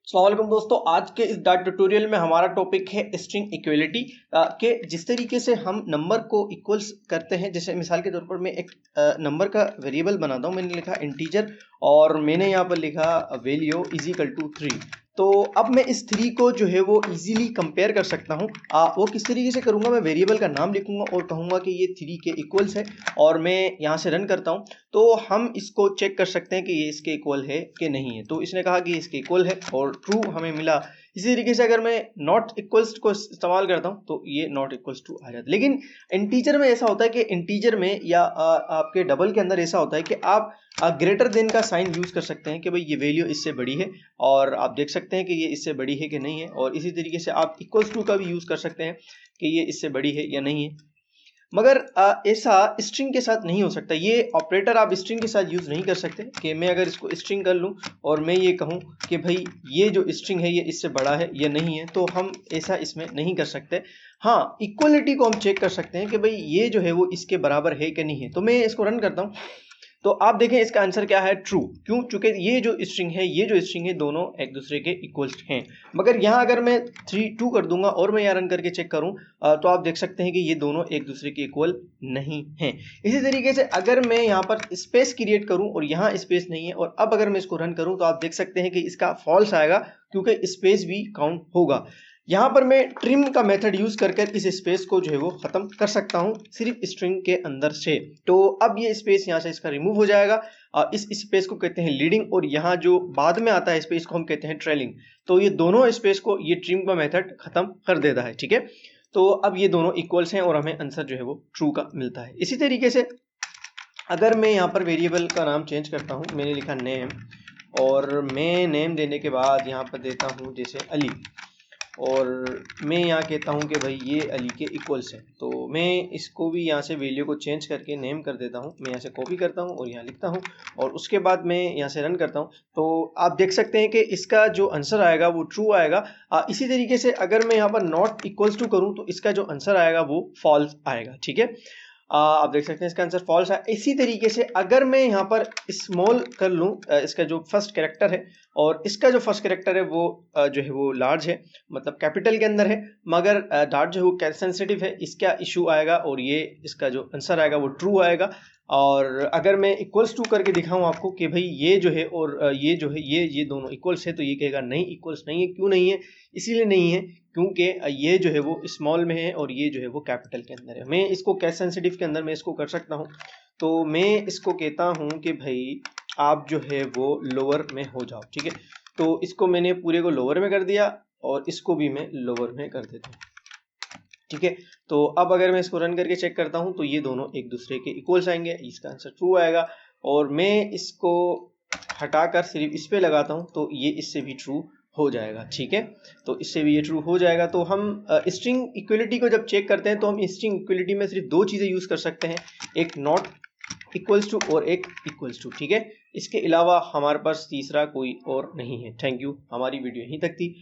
अस्सलाम वालेकुम दोस्तों, आज के इस डाटा ट्यूटोरियल में हमारा टॉपिक है स्ट्रिंग इक्वलिटी के जिस तरीके से हम नंबर को इक्वल्स करते हैं। जैसे मिसाल के तौर पर मैं एक नंबर का वेरिएबल बनाता हूं, मैंने लिखा इंटीजर और मैंने यहाँ पर लिखा वैल्यू इज इक्वल टू 3। तो अब मैं इस 3 को जो है वो इजीली कंपेयर कर सकता हूँ। वो किस तरीके से करूँगा, मैं वेरिएबल का नाम लिखूंगा और कहूँगा कि ये 3 के इक्वल्स है और मैं यहाँ से रन करता हूँ तो हम इसको चेक कर सकते हैं कि ये इसके इक्वल है कि नहीं है। तो इसने कहा कि इसके इक्वल है और ट्रू हमें मिला। इसी तरीके से अगर मैं नॉट इक्वल्स को इस्तेमाल करता हूँ तो ये नॉट इक्वल्स टू आ जाता है। लेकिन इंटीजर में ऐसा होता है कि इंटीजर में या आपके डबल के अंदर ऐसा होता है कि आप ग्रेटर देन का साइन यूज कर सकते हैं कि भाई ये वैल्यू इससे बड़ी है और आप देख सकते हैं कि ये इससे बड़ी है कि नहीं है। और इसी तरीके से आप इक्वल्स टू का भी यूज कर सकते हैं कि ये इससे बड़ी है या नहीं है। मगर ऐसा स्ट्रिंग के साथ नहीं हो सकता। ये ऑपरेटर आप स्ट्रिंग के साथ यूज नहीं कर सकते कि मैं अगर इसको स्ट्रिंग कर लूं और मैं ये कहूं कि भाई ये जो स्ट्रिंग है ये इससे बड़ा है या नहीं है, तो हम ऐसा इसमें नहीं कर सकते। हाँ, इक्वलिटी को हम चेक कर सकते हैं कि भाई ये जो है वो इसके बराबर है कि नहीं है। तो मैं इसको रन करता हूं तो आप देखें इसका आंसर क्या है, ट्रू। क्यों? चूंकि ये जो स्ट्रिंग है दोनों एक दूसरे के इक्वल्स हैं। मगर यहाँ अगर मैं 3 2 कर दूंगा और मैं यहाँ रन करके चेक करूं तो आप देख सकते हैं कि ये दोनों एक दूसरे के इक्वल नहीं हैं। इसी तरीके से अगर मैं यहाँ पर स्पेस क्रिएट करूं और यहाँ स्पेस नहीं है और अब अगर मैं इसको रन करूं तो आप देख सकते हैं कि इसका फॉल्स आएगा क्योंकि स्पेस भी काउंट होगा। यहाँ पर मैं ट्रिम का मेथड यूज करके इस स्पेस को जो है वो खत्म कर सकता हूँ सिर्फ स्ट्रिंग के अंदर से। तो अब ये स्पेस यहाँ से इसका रिमूव हो जाएगा। इस स्पेस को कहते हैं लीडिंग और यहाँ जो बाद में आता है स्पेस को हम कहते हैं ट्रेलिंग। तो ये दोनों स्पेस को ये ट्रिम का मेथड खत्म कर देता है। ठीक है, तो अब ये दोनों इक्वल्स हैं और हमें आंसर जो है वो ट्रू का मिलता है। इसी तरीके से अगर मैं यहाँ पर वेरिएबल का नाम चेंज करता हूँ, मैंने लिखा नेम और मैं नेम देने के बाद यहाँ पर देता हूँ जैसे अली और मैं यहाँ कहता हूँ कि भाई ये अली के इक्वल्स है। तो मैं इसको भी यहाँ से वैल्यू को चेंज करके नेम कर देता हूँ। मैं यहाँ से कॉपी करता हूँ और यहाँ लिखता हूँ और उसके बाद मैं यहाँ से रन करता हूँ तो आप देख सकते हैं कि इसका जो आंसर आएगा वो ट्रू आएगा। इसी तरीके से अगर मैं यहाँ पर नॉट इक्वल्स टू करूँ तो इसका जो आंसर आएगा वो फॉल्स आएगा। ठीक है, आप देख सकते हैं इसका आंसर फॉल्स है। इसी तरीके से अगर मैं यहाँ पर स्मॉल कर लूँ इसका जो फर्स्ट कैरेक्टर है और इसका जो फर्स्ट कैरेक्टर है वो जो है वो लार्ज है, मतलब कैपिटल के अंदर है, मगर डॉट जो है वो कैसे सेंसिटिव है, इसका इशू आएगा और ये इसका जो आंसर आएगा वो ट्रू आएगा। और अगर मैं इक्वल्स टू करके दिखाऊं आपको कि भाई ये जो है और ये जो है ये दोनों इक्वल्स है, तो ये कहेगा नहीं इक्वल्स नहीं है। क्यों नहीं है? इसीलिए नहीं है क्योंकि ये जो है वो स्मॉल में है और ये जो है वो कैपिटल के अंदर है। मैं इसको कैश सेंसिटिव के अंदर मैं इसको कर सकता हूँ। तो मैं इसको कहता हूँ कि भाई आप जो है वो लोअर में हो जाओ। ठीक है, तो इसको मैंने पूरे को लोअर में कर दिया और इसको भी मैं लोअर में कर देता हूँ। ठीक है, तो अब अगर मैं इसको रन करके चेक करता हूँ तो ये दोनों एक दूसरे के इक्वल्स आएंगे, इसका आंसर ट्रू आएगा। और मैं इसको हटाकर सिर्फ इस पे लगाता हूँ तो ये इससे भी ट्रू हो जाएगा। ठीक है, तो इससे भी ये ट्रू हो जाएगा। तो हम स्ट्रिंग इक्वलिटी को जब चेक करते हैं तो हम स्ट्रिंग इक्वलिटी में सिर्फ दो चीज़ें यूज़ कर सकते हैं, एक नॉट इक्वल्स टू और एक इक्वल्स टू। ठीक है, इसके अलावा हमारे पास तीसरा कोई और नहीं है। थैंक यू, हमारी वीडियो यहीं तक थी।